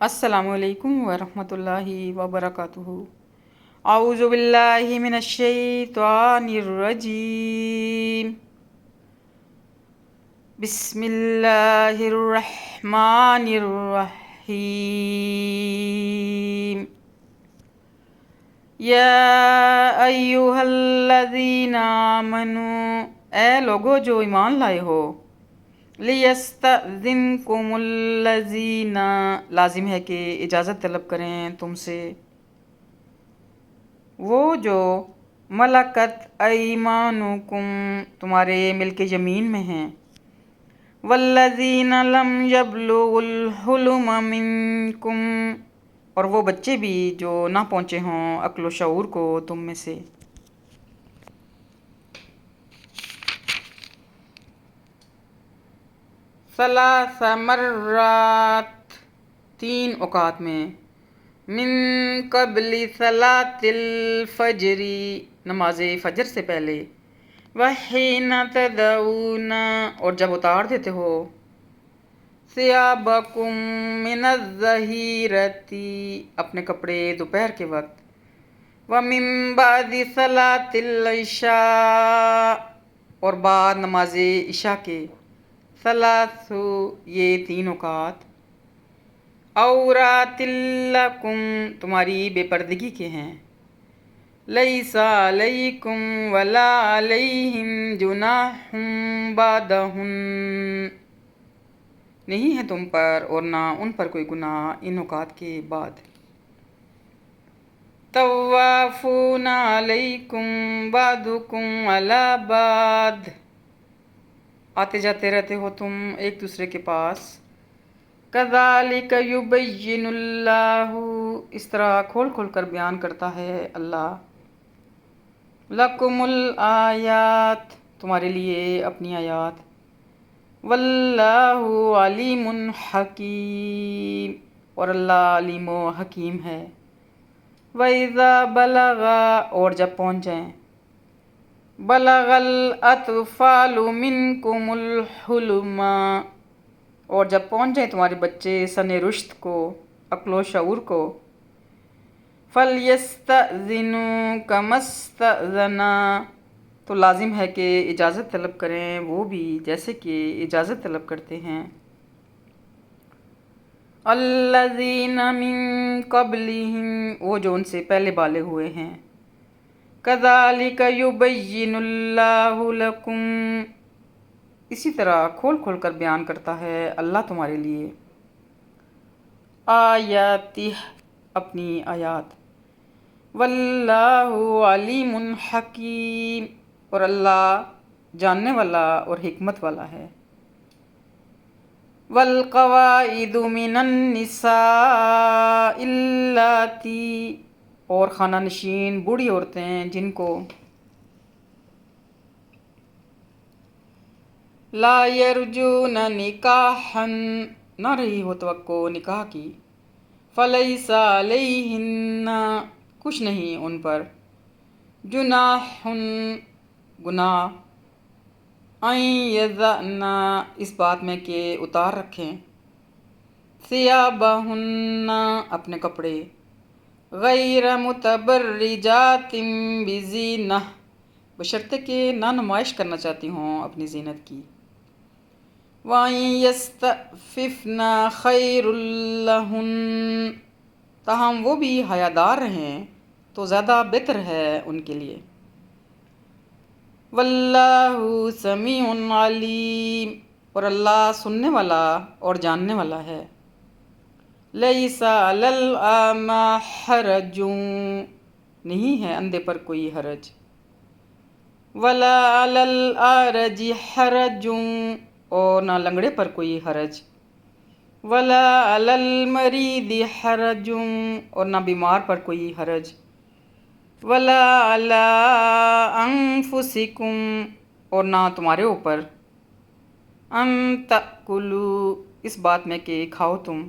السلام علیکم ورحمۃ اللہ وبرکاتہ۔ اعوذ باللہ من الشیطان الرجیم، بسم اللہ الرحمن الرحیم۔ یا ایہا الذین آمنوا، اے لوگو جو ایمان لائے ہو، لیستأذنکم الذین، لازم ہے کہ اجازت طلب کریں تم سے وہ جو ملکت ایمانکم، تمہارے ملک یمین میں ہیں، والذین لم یبلغوا الحلم منکم، اور وہ بچے بھی جو نہ پہنچے ہوں عقل و شعور کو تم میں سے۔ ثلاث مرات، 3 اوقات میں، من قبل صلاۃ الفجر، نماز فجر سے پہلے، وحین تدعون، اور جب اتار دیتے ہو، ثیابکم من الظہیرۃ، اپنے کپڑے دوپہر کے وقت، ومن بعد صلاۃ العشاء، اور بعد نماز عشاء کے، ثلاث، یہ 3 اوقات، عورات لکم، تمہاری بے پردگی کے ہیں، لیس علیکم ولا علیہم جناح بعدہن، نہیں ہے تم پر اور نہ ان پر کوئی گناہ ان اوقات کے بعد۔ طوافون علیکم بعضکم علی بعض، آتے جاتے رہتے ہو تم ایک دوسرے کے پاس، کذالک یبین اللہ، اس طرح کھول کھول کر بیان کرتا ہے اللہ، لکم الآیات، تمہارے لیے اپنی آیات، واللہ علیم حکیم، اور اللہ علیم و حکیم ہے، وَإِذَا بَلَغَ، اور جب پہنچ جائیں، بلغ الاطفال منکم الحلم، اور جب پہنچ جائیں تمہارے بچے سن رشد کو، عقل و شعور کو، فَلْيَسْتَأْذِنُوا كَمَا اسْتَأْذَنَ، تو لازم ہے کہ اجازت طلب کریں وہ بھی جیسے کہ اجازت طلب کرتے ہیں، الذین من قبلہم، وہ جو ان سے پہلے بالغ ہوئے ہیں، کذالک یبین اللہ لکم، اسی طرح کھول کھول کر بیان کرتا ہے اللہ تمہارے لیے، آیاتہ، اپنی آیات، واللہ علیم حکیم، اور اللہ جاننے والا اور حکمت والا ہے، والقواعد من النساء اللاتی، اور خانہ نشین بوڑھی عورتیں جن کو لا یرجون نکاحا، نہ رہی ہو توقع نکاح کی، فلیس علیہن، کچھ نہیں ان پر، جناح، گناہ، ان یضعن، اس بات میں کہ اتار رکھیں، ثیابہن، اپنے کپڑے، غیر متبرجات بزینہ، بشرطے کہ نہ نمائش کرنا چاہتی ہوں اپنی زینت کی، وَأَن يَسْتَعْفِفْنَ خَيْرٌ لَّهُنَّ، تاہم وہ بھی حیادار رہیں تو زیادہ بہتر ہے ان کے لیے، واللہ سمیع علیم، اور اللہ سننے والا اور جاننے والا ہے، لیس علی الاعمی حرج، نہیں ہے اندھے پر کوئی حرج، ولا علی الاعرج حرج، اور نہ لنگڑے پر کوئی حرج، ولا علی المریض حرج، اور نہ بیمار پر کوئی حرج، ولا علی انفسکم، اور نہ تمہارے اوپر، ان تأکلوا، اس بات میں کہ کھاؤ تم،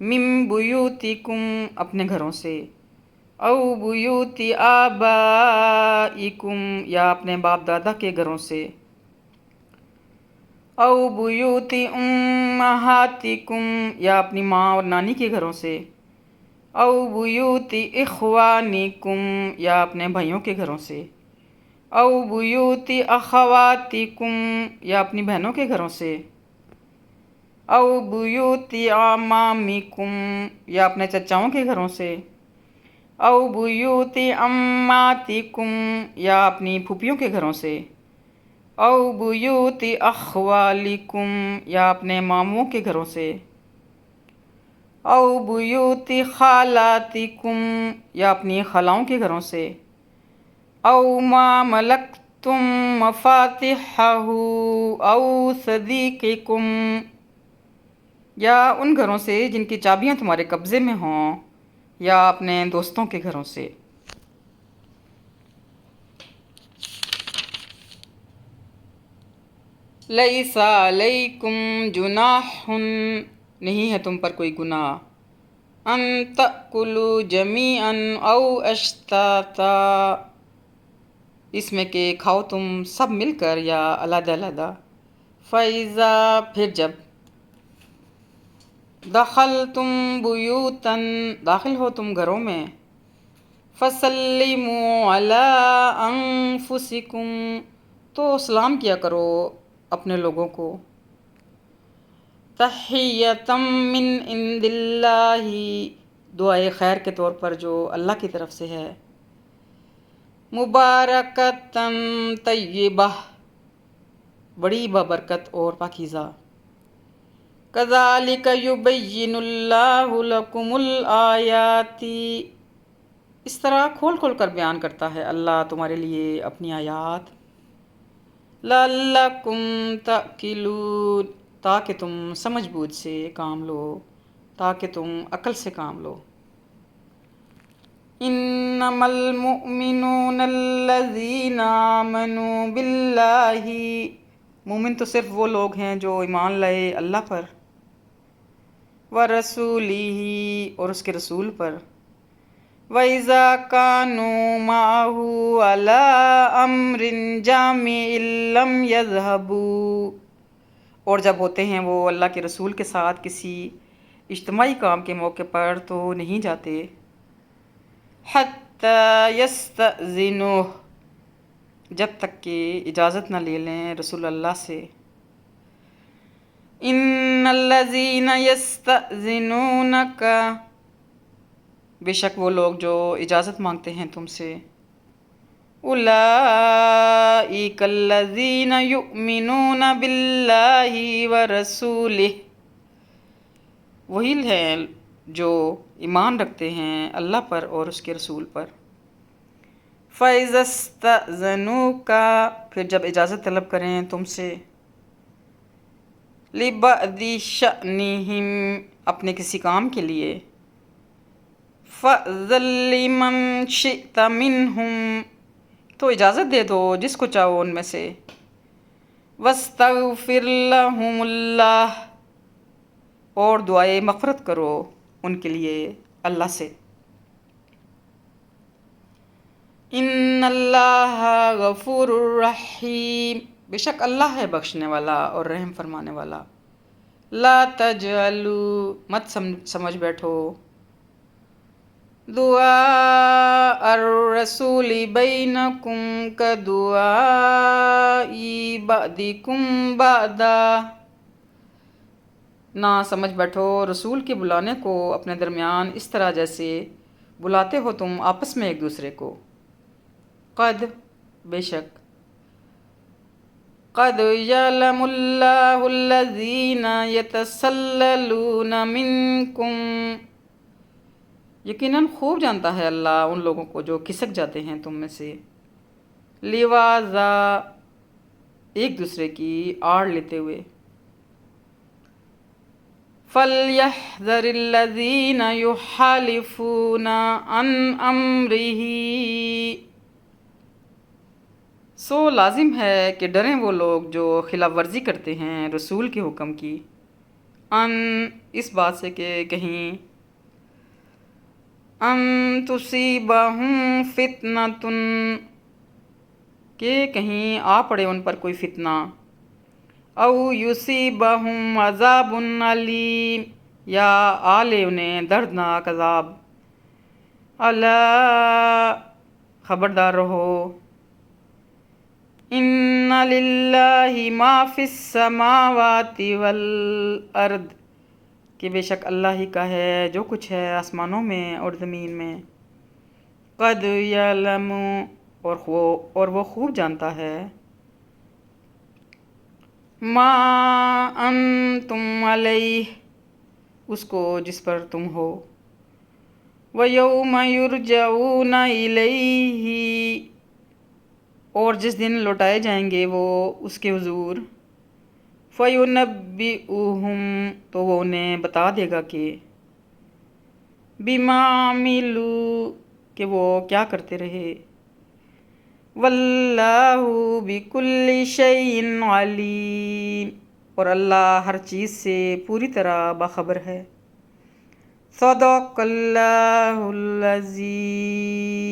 من بیوتکم، اپنے گھروں سے، او بیوت آبائکم، یا اپنے باپ دادا کے گھروں سے، او بیوتی امہاتکم یا اپنی ماں اور نانی کے گھروں سے، او بیوتی اخوانکم یا اپنے بھائیوں کے گھروں سے، او بیوتی اخواتکم یا اپنی بہنوں کے گھروں سے، او بیوتی اعمامکم یا اپنے چچاؤں کے گھروں سے، او بیوتی عماتکم یا اپنی پھوپھیوں کے گھروں سے، او بیوتی اخوالکم یا اپنے ماموں کے گھروں سے، او بیوتی خالاتکم یا اپنی خلاؤں کے گھروں سے، او ما ملکتم مفاتحہ او صدیقکم یا ان گھروں سے جن کی چابیاں تمہارے قبضے میں ہوں، یا اپنے دوستوں کے گھروں سے۔ لیس علیکم جناح، نہیں ہے تم پر کوئی گناہ، ان تأکلوا جمیعا او اشتاتا، اس میں کہ کھاؤ تم سب مل کر یا علیحدہ علیحدہ، فَإِذَا پھر جب، دخلتم بیوتا داخل ہو تم گھروں میں، فَسَلِّمُوا عَلَىٰ أَنفُسِكُمْ تو سلام کیا کرو اپنے لوگوں کو، تحیۃ من عند اللہ دعائے خیر کے طور پر جو اللہ کی طرف سے ہے، مبارکۃ طیبہ بڑی بابرکت اور پاکیزہ، کذالک یبین اللہ لکم الآیات اس طرح کھول کھول کر بیان کرتا ہے اللہ تمہارے لیے اپنی آیات، لعلکم تعقلون تاکہ تم سمجھ بوجھ سے کام لو، تاکہ تم عقل سے کام لو۔ انما المؤمنون الذین آمنوا باللہ مومن تو صرف وہ لوگ ہیں جو ایمان لائے اللہ پر، ورسولہ اور اس کے رسول پر، وَإِذَا كَانُوا مَعَهُ عَلَىٰ أَمْرٍ جَامِعٍ لَمْ يَذْهَبُوا اور جب ہوتے ہیں وہ اللہ کے رسول کے ساتھ کسی اجتماعی کام کے موقع پر تو نہیں جاتے، حَتَّىٰ يَسْتَأْذِنُوهُ جب تک کہ اجازت نہ لے لیں رسول اللہ سے، ان الذین یستأذنونک بے شک وہ لوگ جو اجازت مانگتے ہیں تم سے، اولئک الذین یؤمنون باللہ ورسولہ وہی ہیں جو ایمان رکھتے ہیں اللہ پر اور اس کے رسول پر، فَإِذَا اسْتَأْذَنُوكَ پھر جب اجازت طلب کریں تم سے، لِبَعْضِ شَأْنِهِمْ اپنے کسی کام کے لیے، فَأْذَن لِّمَن شِئْتَ مِنْهُمْ تو اجازت دے دو جس کو چاہو ان میں سے، وَاسْتَغْفِرْ لَهُمُ اللَّهُ اور دعائے مغفرت کرو ان کے لیے اللہ سے، ان اللہ غفور الرحیم بے شک اللہ ہے بخشنے والا اور رحم فرمانے والا، لا تجعلوا مت سمجھ بیٹھو، دعاء الرسول بینکم کدعاء بعضکم بعضا نہ سمجھ بیٹھو رسول کے بلانے کو اپنے درمیان اس طرح جیسے بلاتے ہو تم آپس میں ایک دوسرے کو، قد بے شک، قد یعلم اللہ الذین یتسللون منکم یقیناً خوب جانتا ہے اللہ ان لوگوں کو جو کھسک جاتے ہیں تم میں سے، لواذا ایک دوسرے کی آڑ لیتے ہوئے، فَلْيَحْذَرِ الَّذِينَ يُخَالِفُونَ عَنْ أَمْرِهِ سو لازم ہے کہ ڈریں وہ لوگ جو خلاف ورزی کرتے ہیں رسول کے حکم کی، ان اس بات سے کہ کہیں ان تصیبہم فتنۃ کہ کہیں آ پڑے ان پر کوئی فتنہ، او یصیبہم عذاب علیم، یا آلے انہیں دردناک عذاب۔ الا، خبردار رہو، ان للہ ما فی السماوات والارض، کہ بے شک اللہ ہی کا ہے جو کچھ ہے آسمانوں میں اور زمین میں۔ قد یعلم، اور وہ خوب جانتا ہے، ما انتم علیہ، اس کو جس پر تم ہو، وَيَوْمَ يُرْجَعُونَ إِلَيْهِ، اور جس دن لوٹائے جائیں گے وہ اس کے حضور، فَيُنَبِّئُهُم، تو وہ انہیں بتا دے گا کہ بِمَا عَمِلُوا، کہ وہ کیا کرتے رہے، وَاللَّهُ بِكُلِّ شَيْءٍ عَلِيمٌ، اور اللہ ہر چیز سے پوری طرح باخبر ہے۔ صدق اللہ العظیم۔